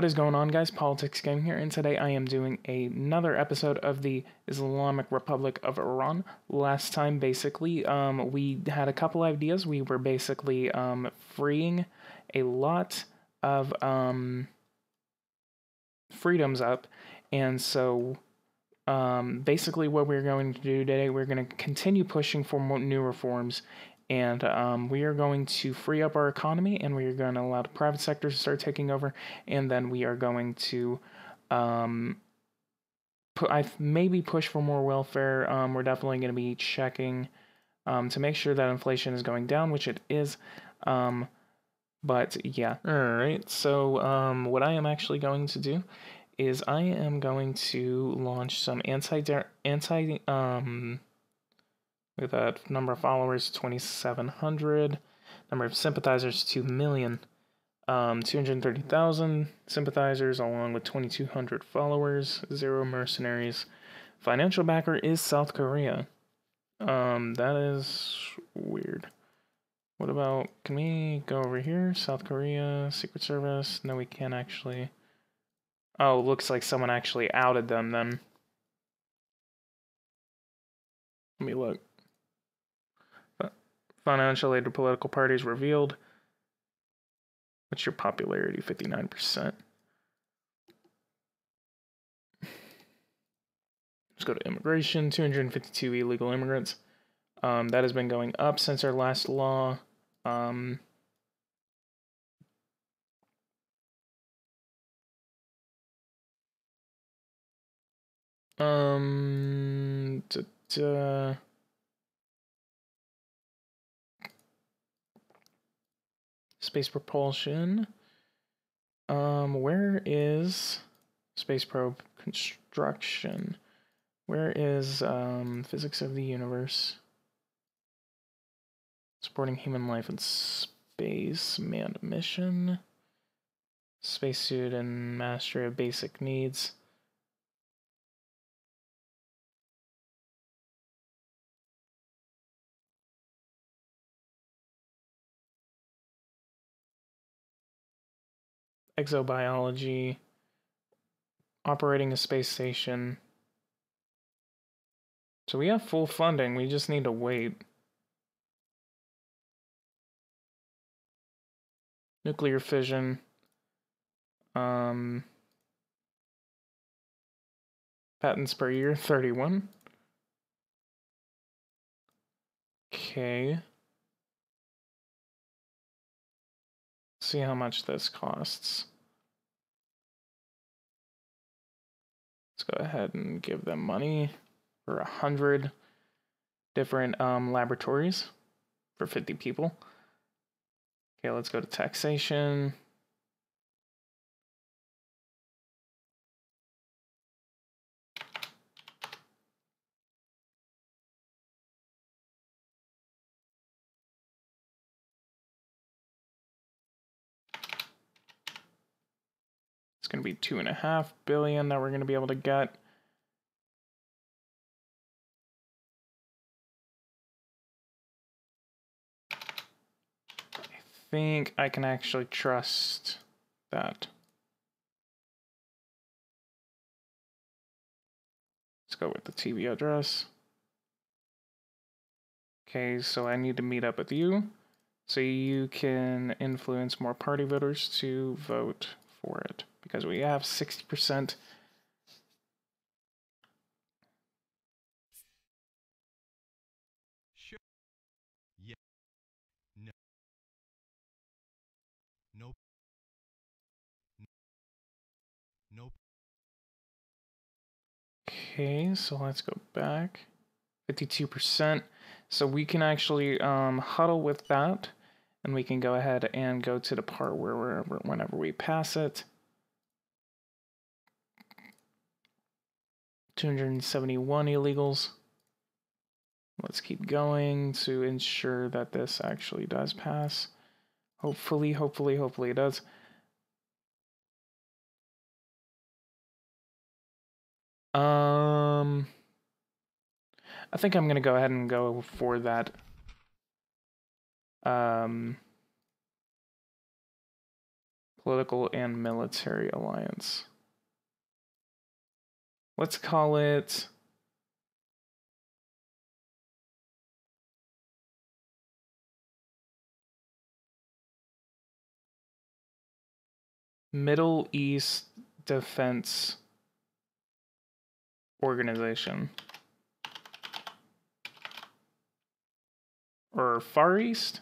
What is going on, guys? Politics Game here, and today I am doing another episode of the Islamic Republic of Iran. Last time, basically, we had a couple ideas. We were basically freeing a lot of freedoms up, and so basically what we're going to do today, we're going to continue pushing for more new reforms. And we are going to free up our economy, and we are going to allow the private sector to start taking over. And then we are going to maybe push for more welfare. We're definitely going to be checking to make sure that inflation is going down, which it is. But yeah, all right. So what I am actually going to do is I am going to launch some with a number of followers, 2,700. Number of sympathizers, 2 million. 230,000 sympathizers, along with 2,200 followers. 0 mercenaries. Financial backer is South Korea. That is weird. What about, can we go over here? South Korea, Secret Service. No, we can't actually. Oh, looks like someone actually outed them then. Let me look. Financial aid to political parties revealed. What's your popularity? 59%. Let's go to immigration. 252 illegal immigrants. That has been going up since our last law. Space propulsion. Where is space probe construction? Where is physics of the universe? Supporting human life in space, manned mission, spacesuit and mastery of basic needs. Exobiology, operating a space station. So we have full funding, we just need to wait. Nuclear fission. Patents per year, 31. Okay. See how much this costs. Let's go ahead and give them money for 100 different laboratories for 50 people. Okay, let's go to taxation. It's going to be 2.5 billion that we're going to be able to get. I think I can actually trust that. Let's go with the TV address. Okay, so I need to meet up with you so you can influence more party voters to vote for it, because we have 60%. Sure. Yeah. No. Nope. Nope. Okay, so let's go back. 52%. So we can actually huddle with that, and we can go ahead and go to the part where whenever we pass it. 271 illegals. Let's keep going to ensure that this actually does pass. Hopefully it does. I think I'm gonna go ahead and go for that. Political and military alliance. Let's call it Middle East Defense Organization. Or Far East?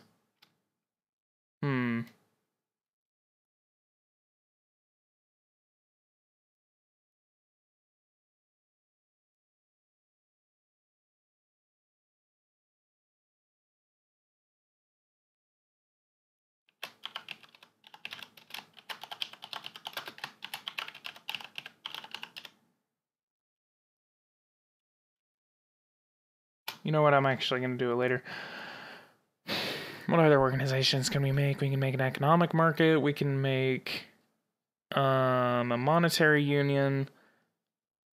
You know what? I'm actually going to do it later. What other organizations can we make? We can make an economic market. We can make a monetary union.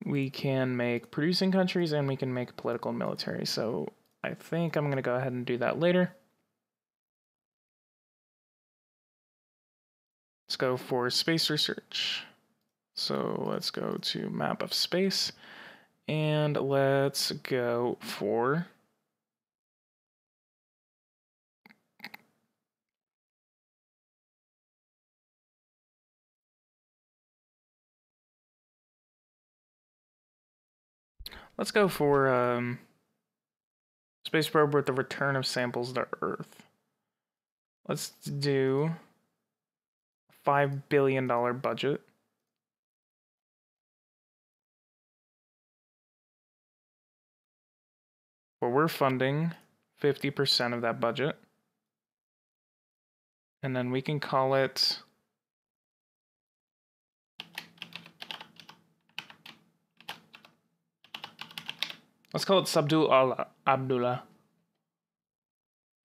We can make producing countries, and we can make political and military. So I think I'm going to go ahead and do that later. Let's go for space research. So let's go to map of space. And let's go for space probe with the return of samples to Earth. Let's do a $5 billion budget. Where we're funding 50% of that budget. And then we can call it let's call it Sabdul Abdullah.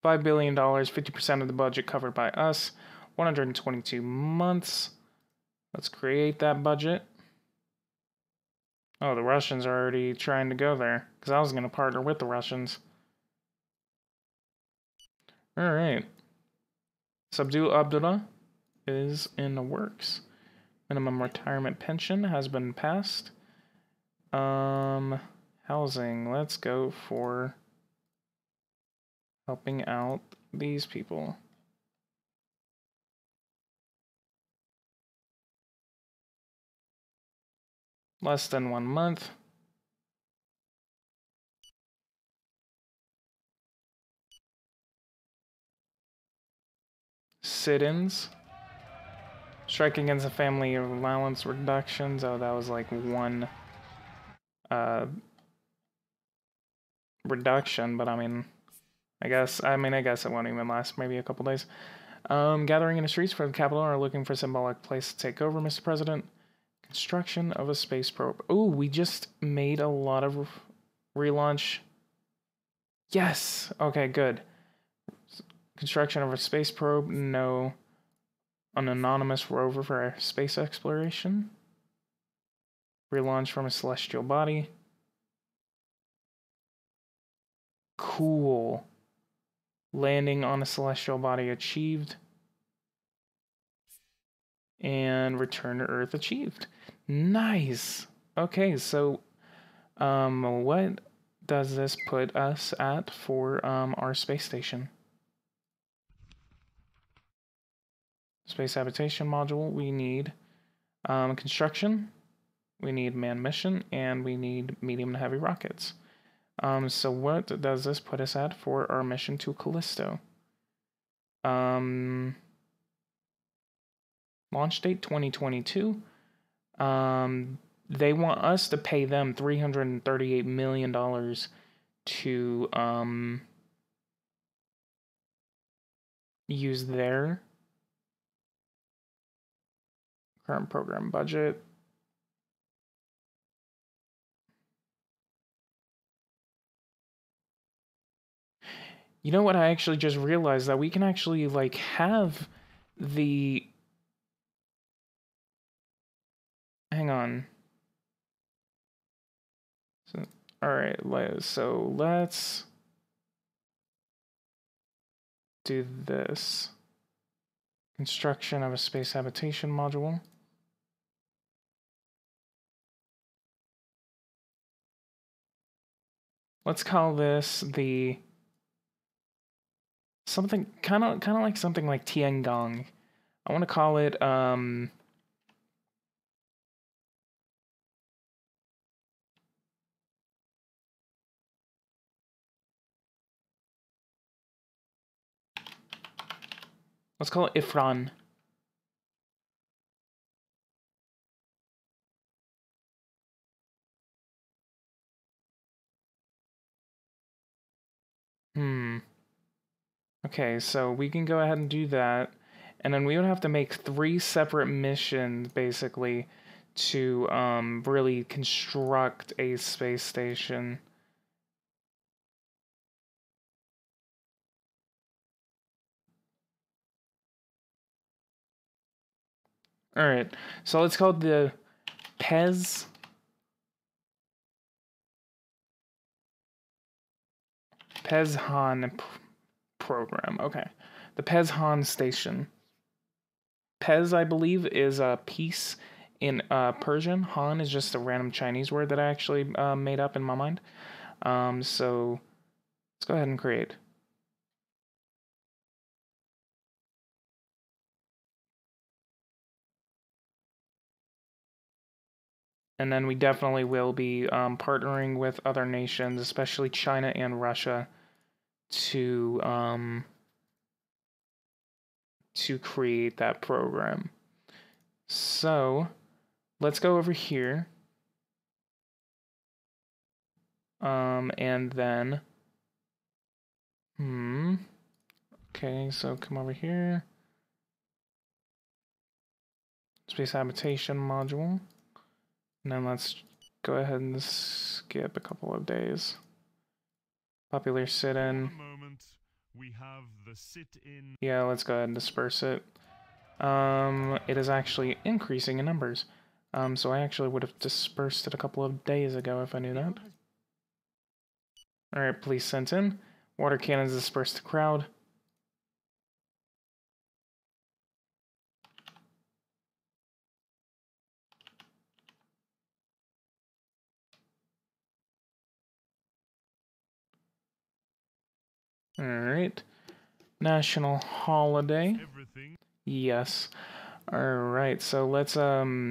$5 billion, 50% of the budget covered by us, 122 months. Let's create that budget. Oh, the Russians are already trying to go there, because I was going to partner with the Russians. All right. Sabdul Abdullah is in the works. Minimum retirement pension has been passed. Housing. Let's go for helping out these people. Less than 1 month. Sit-ins. Strike against the family allowance reductions. Oh, that was like one reduction, but I guess it won't even last maybe a couple days. Gathering in the streets for the capital are looking for a symbolic place to take over, Mr. President. Construction of a space probe. Oh, we just made a lot of relaunch. Yes. Okay, good. Construction of a space probe. No. An anonymous rover for space exploration. Relaunch from a celestial body. Cool. Landing on a celestial body achieved. And return to Earth achieved. Nice. Okay, so what does this put us at for our space station? Space habitation module, we need construction, we need manned mission, and we need medium to heavy rockets. So what does this put us at for our mission to Callisto? Launch date 2022. They want us to pay them $338 million to use their current program budget. You know what? I actually just realized that we can actually like have the. Hang on. So, all right. So let's do this. Construction of a space habitation module. Let's call this the something kind of like something like Tiangong. I want to call it let's call it Ifran. Okay, so we can go ahead and do that. And then we would have to make 3 separate missions, basically, to really construct a space station. Alright, so let's call it the PEZ. PEZ-Han program. Okay. The PEZ-Han station. PEZ, I believe, is a peace in Persian. Han is just a random Chinese word that I actually made up in my mind. So let's go ahead and create. And then we definitely will be partnering with other nations, especially China and Russia, to create that program. So let's go over here. And then, okay, so come over here. Space habitation module. And then let's go ahead and skip a couple of days. Popular sit-in. We have the sit-in. Yeah, let's go ahead and disperse it. It is actually increasing in numbers. So I actually would have dispersed it a couple of days ago if I knew that. Alright, police sent in. Water cannons disperse the crowd. Alright. National holiday. Everything. Yes. Alright, so let's go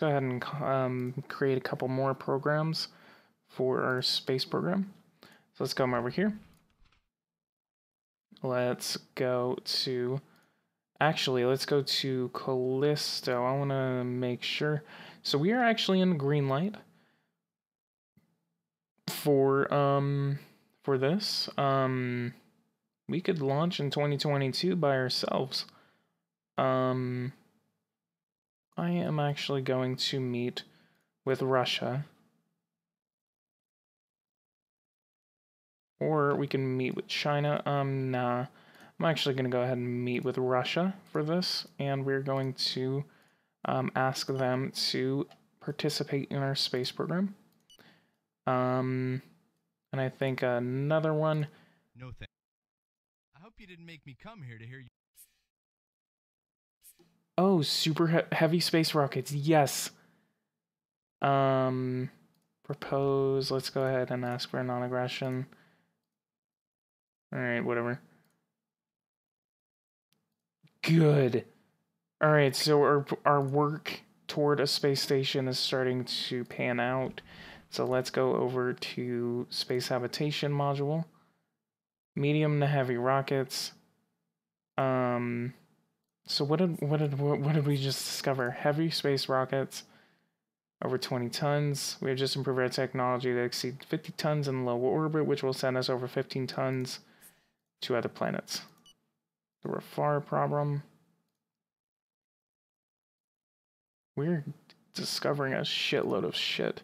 ahead and create a couple more programs for our space program. So let's come over here. Let's go to... Actually, let's go to Callisto. I want to make sure. So we are actually in the green light for this. We could launch in 2022 by ourselves. I am actually going to meet with Russia. Or we can meet with China. Nah. I'm actually going to go ahead and meet with Russia for this, and we're going to ask them to participate in our space program. And I think another one. No thanks. I hope you didn't make me come here to hear you. Oh, super heavy space rockets. Yes. Propose. Let's go ahead and ask for a non-aggression. All right, whatever. Good. All right, so our work toward a space station is starting to pan out. So let's go over to space habitation module. Medium to heavy rockets. So what did we just discover? Heavy space rockets over 20 tons. We have just improved our technology to exceed 50 tons in low orbit, which will send us over 15 tons to other planets. The Rafar problem. We're discovering a shitload of shit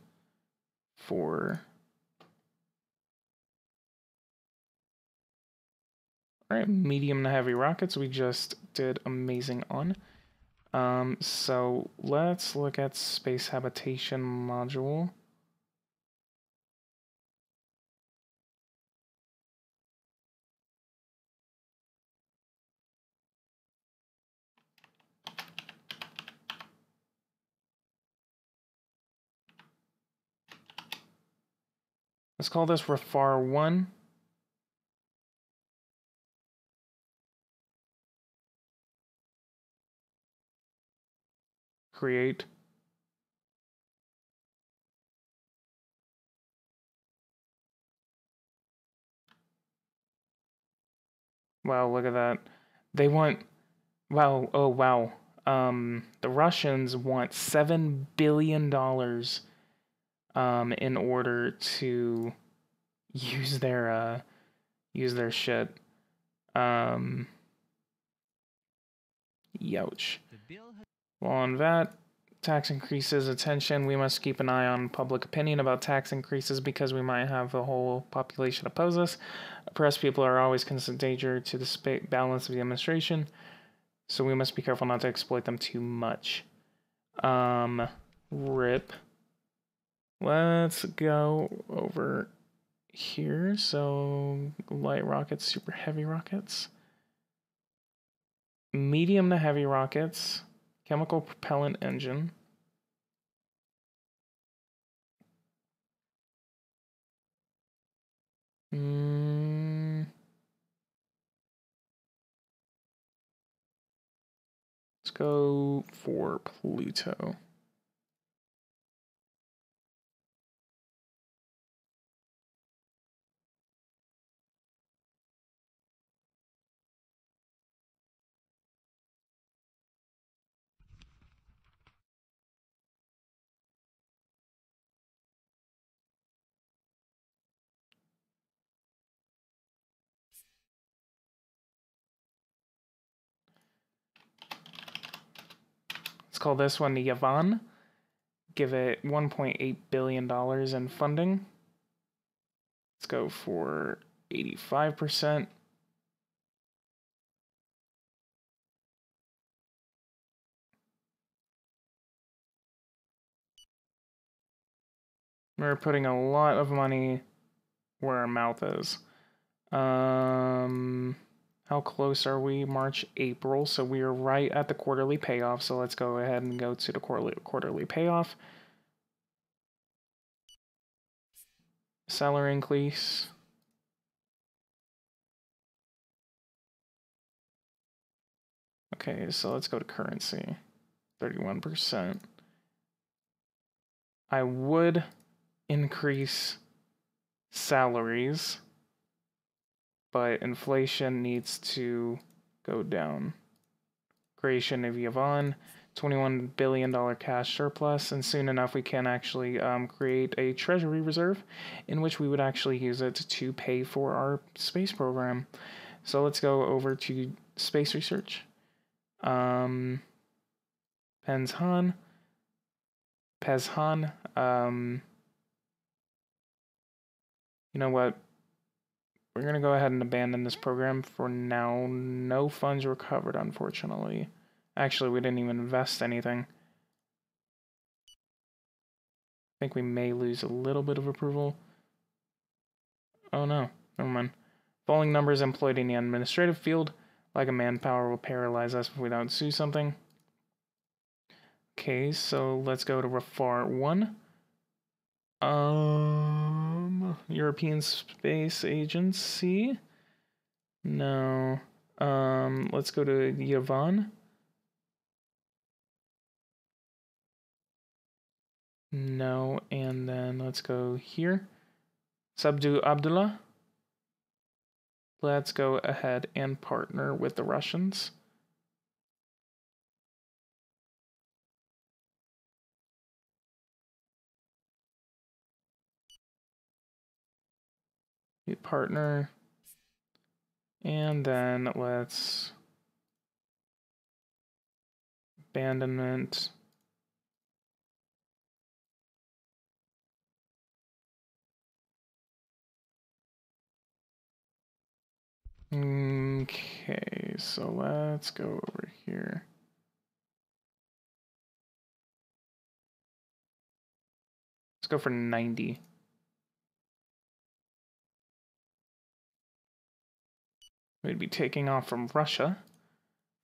for... Alright, medium to heavy rockets we just did amazing on. So let's look at space habitation module. Let's call this Rafar 1. Create. Wow, look at that. They want, wow, oh wow. The Russians want $7 billion in order to use their shit. Youch. Well, on that, tax increases, attention, we must keep an eye on public opinion about tax increases because we might have the whole population oppose us. Oppressed people are always constant danger to the balance of the administration, so we must be careful not to exploit them too much. Rip. Let's go over here. So, light rockets, super heavy rockets. Medium to heavy rockets. Chemical propellant engine. Let's go for Pluto. Let's call this one Yavan. Give it $1.8 billion in funding. Let's go for 85%. We're putting a lot of money where our mouth is. How close are we? March, April. So we are right at the quarterly payoff. So let's go ahead and go to the quarterly payoff. Salary increase. Okay, so let's go to currency. 31%. I would increase salaries, but inflation needs to go down. Creation of Yvonne, $21 billion cash surplus, and soon enough we can actually create a treasury reserve in which we would actually use it to pay for our space program. So let's go over to space research. Pezhan, you know what? We're going to go ahead and abandon this program for now. No funds recovered, unfortunately. Actually, we didn't even invest anything. I think we may lose a little bit of approval. Oh no, never mind. Falling numbers employed in the administrative field, like a manpower, will paralyze us if we don't do something. Okay, so let's go to Rafar 1. European Space Agency. No. Let's go to Yavan. No, and then let's go here. Subdu Abdullah. Let's go ahead and partner with the Russians. Partner. And then let's abandonment. Okay, so let's go over here. Let's go for 90. We'd be taking off from Russia.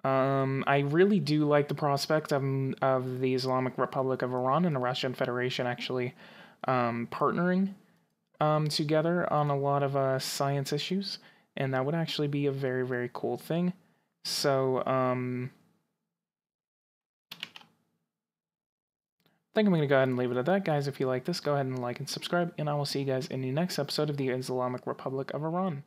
I really do like the prospect of the Islamic Republic of Iran and the Russian Federation actually partnering. together on a lot of science issues, and that would actually be a very, very cool thing. So, I think I'm going to go ahead and leave it at that, guys. If you like this, go ahead and like and subscribe, and I will see you guys in the next episode of the Islamic Republic of Iran.